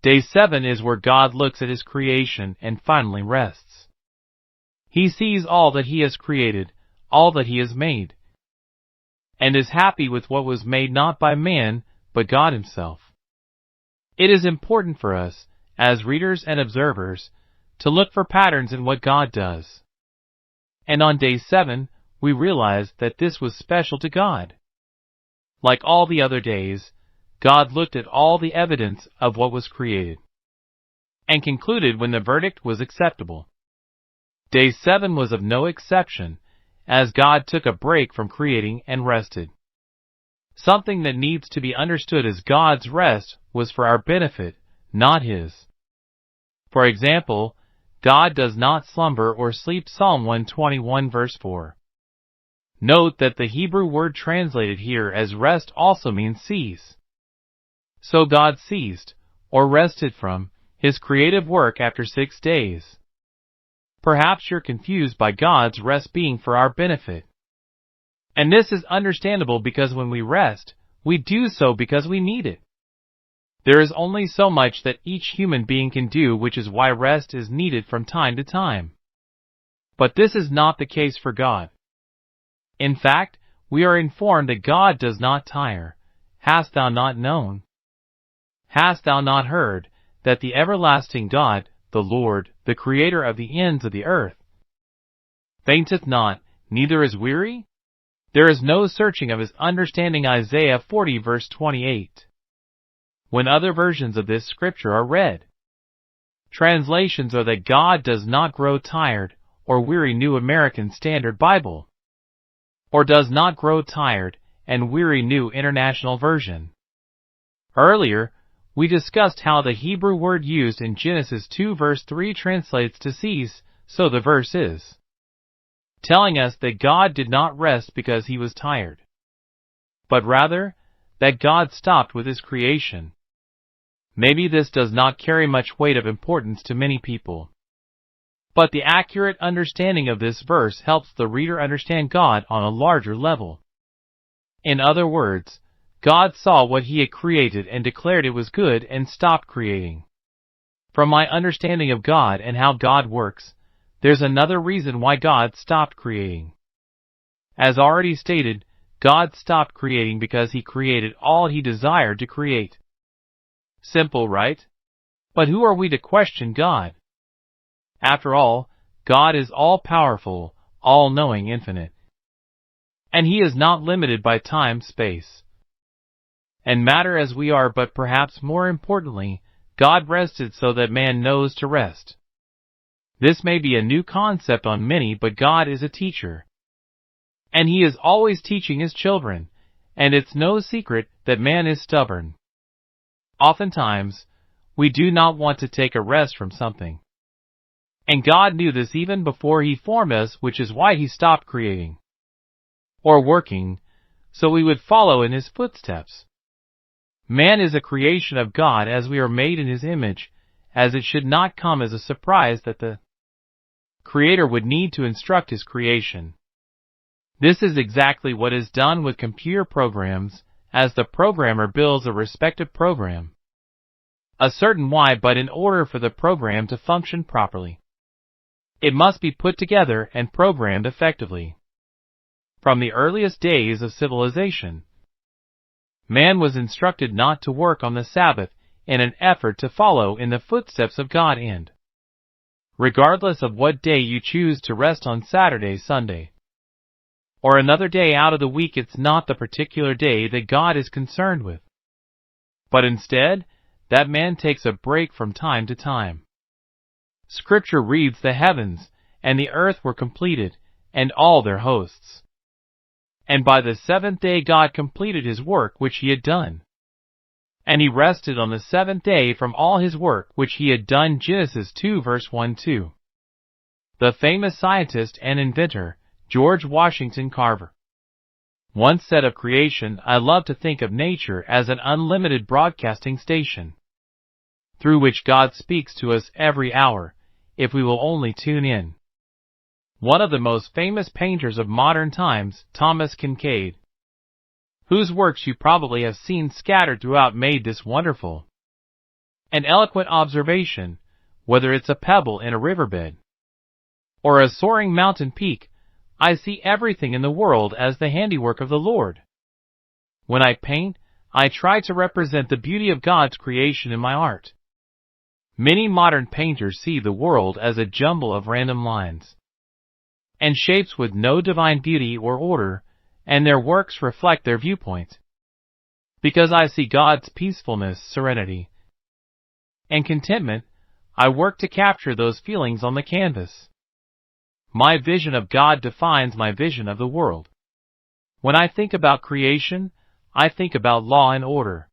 Day 7 is where God looks at His creation and finally rests. He sees all that He has created, all that He has made, and is happy with what was made not by man, but God Himself. It is important for us, as readers and observers, to look for patterns in what God does. And on day 7, we realize that this was special to God. Like all the other days, God looked at all the evidence of what was created, and concluded when the verdict was acceptable. Day 7 was of no exception, as God took a break from creating and rested. Something that needs to be understood as God's rest was for our benefit, not His. For example, God does not slumber or sleep. Psalm 121 verse 4. Note that the Hebrew word translated here as rest also means cease. So God ceased, or rested from, His creative work after 6 days. Perhaps you're confused by God's rest being for our benefit. And this is understandable because when we rest, we do so because we need it. There is only so much that each human being can do, which is why rest is needed from time to time. But this is not the case for God. In fact, we are informed that God does not tire. Hast thou not known? Hast thou not heard, that the everlasting God, the Lord, the Creator of the ends of the earth, fainteth not, neither is weary? There is no searching of His understanding. Isaiah 40 verse 28. When other versions of this scripture are read, translations are that God does not grow tired or weary. New American Standard Bible, or does not grow tired and weary. New International Version. Earlier, we discussed how the Hebrew word used in Genesis 2 verse 3 translates to cease, so the verse is telling us that God did not rest because He was tired, but rather that God stopped with His creation. Maybe this does not carry much weight of importance to many people, but the accurate understanding of this verse helps the reader understand God on a larger level. In other words, God saw what He had created and declared it was good and stopped creating. From my understanding of God and how God works, there's another reason why God stopped creating. As already stated, God stopped creating because He created all He desired to create. Simple, right? But who are we to question God? After all, God is all-powerful, all-knowing, infinite. And He is not limited by time, space, and matter as we are, but perhaps more importantly, God rested so that man knows to rest. This may be a new concept on many, but God is a teacher, and He is always teaching His children, and it's no secret that man is stubborn. Oftentimes, we do not want to take a rest from something. And God knew this even before He formed us, which is why He stopped creating or working, so we would follow in His footsteps. Man is a creation of God as we are made in His image, as it should not come as a surprise that the Creator would need to instruct His creation. This is exactly what is done with computer programs, as the programmer builds a respective program, a certain way, but in order for the program to function properly, it must be put together and programmed effectively. From the earliest days of civilization, man was instructed not to work on the Sabbath in an effort to follow in the footsteps of God, and regardless of what day you choose to rest on, Saturday, Sunday, or another day out of the week, it's not the particular day that God is concerned with, but instead, that man takes a break from time to time. Scripture reads, the heavens and the earth were completed, and all their hosts. And by the 7th day God completed His work which He had done. And He rested on the 7th day from all His work which He had done. Genesis 2 verse 1-2. The famous scientist and inventor, George Washington Carver, once said of creation, I love to think of nature as an unlimited broadcasting station, through which God speaks to us every hour, if we will only tune in. One of the most famous painters of modern times, Thomas Kinkade, whose works you probably have seen scattered throughout, made this wonderful An eloquent observation, whether it's a pebble in a riverbed or a soaring mountain peak, I see everything in the world as the handiwork of the Lord. When I paint, I try to represent the beauty of God's creation in my art. Many modern painters see the world as a jumble of random lines and shapes with no divine beauty or order, and their works reflect their viewpoint. Because I see God's peacefulness, serenity, and contentment, I work to capture those feelings on the canvas. My vision of God defines my vision of the world. When I think about creation, I think about law and order.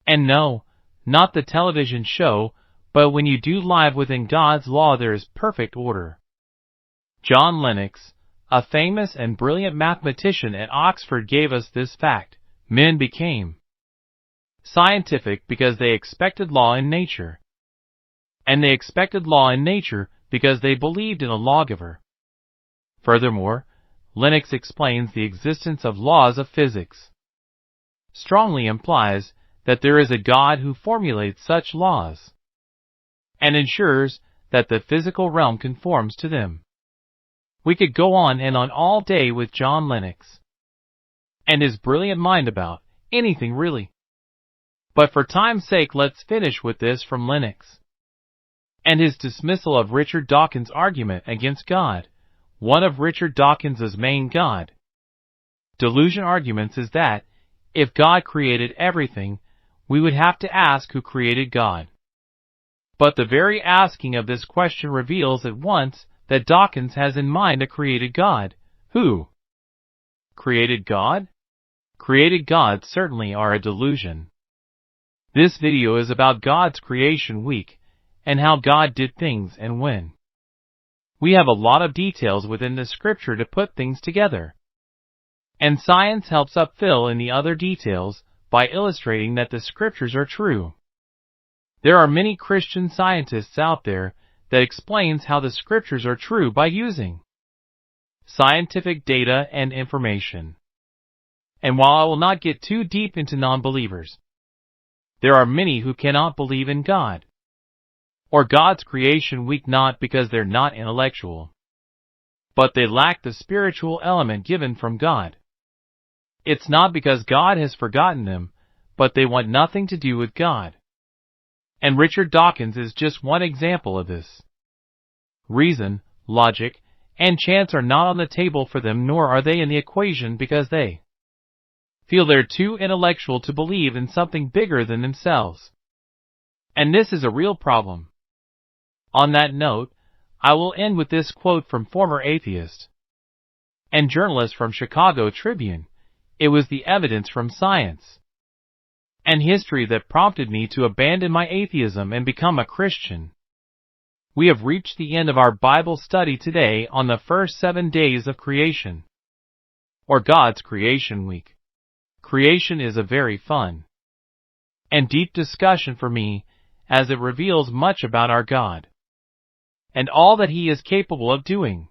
And no, not the television show, but when you do live within God's law, there is perfect order. John Lennox, a famous and brilliant mathematician at Oxford, gave us this fact: men became scientific because they expected law in nature. And they expected law in nature because they believed in a lawgiver. Furthermore, Lennox explains the existence of laws of physics. Strongly implies that there is a God who formulates such laws and ensures that the physical realm conforms to them. We could go on and on all day with John Lennox and his brilliant mind about anything really. But for time's sake, let's finish with this from Lennox and his dismissal of Richard Dawkins' argument against God. One of Richard Dawkins' main God delusion arguments is that if God created everything, we would have to ask who created God. But the very asking of this question reveals at once that Dawkins has in mind a created God. Who created God? Created gods certainly are a delusion. This video is about God's creation week and how God did things and when. We have a lot of details within the scripture to put things together. And science helps up fill in the other details by illustrating that the scriptures are true. There are many Christian scientists out there that explains how the scriptures are true by using scientific data and information. And while I will not get too deep into non-believers, there are many who cannot believe in God or God's creation week, not because they're not intellectual, but they lack the spiritual element given from God. It's not because God has forgotten them, but they want nothing to do with God. And Richard Dawkins is just one example of this. Reason, logic, and chance are not on the table for them, nor are they in the equation because they feel they're too intellectual to believe in something bigger than themselves. And this is a real problem. On that note, I will end with this quote from former atheist and journalist from Chicago Tribune. It was the evidence from science and history that prompted me to abandon my atheism and become a Christian. We have reached the end of our Bible study today on the first 7 days of creation, or God's creation week. Creation is a very fun and deep discussion for me, as it reveals much about our God and all that He is capable of doing.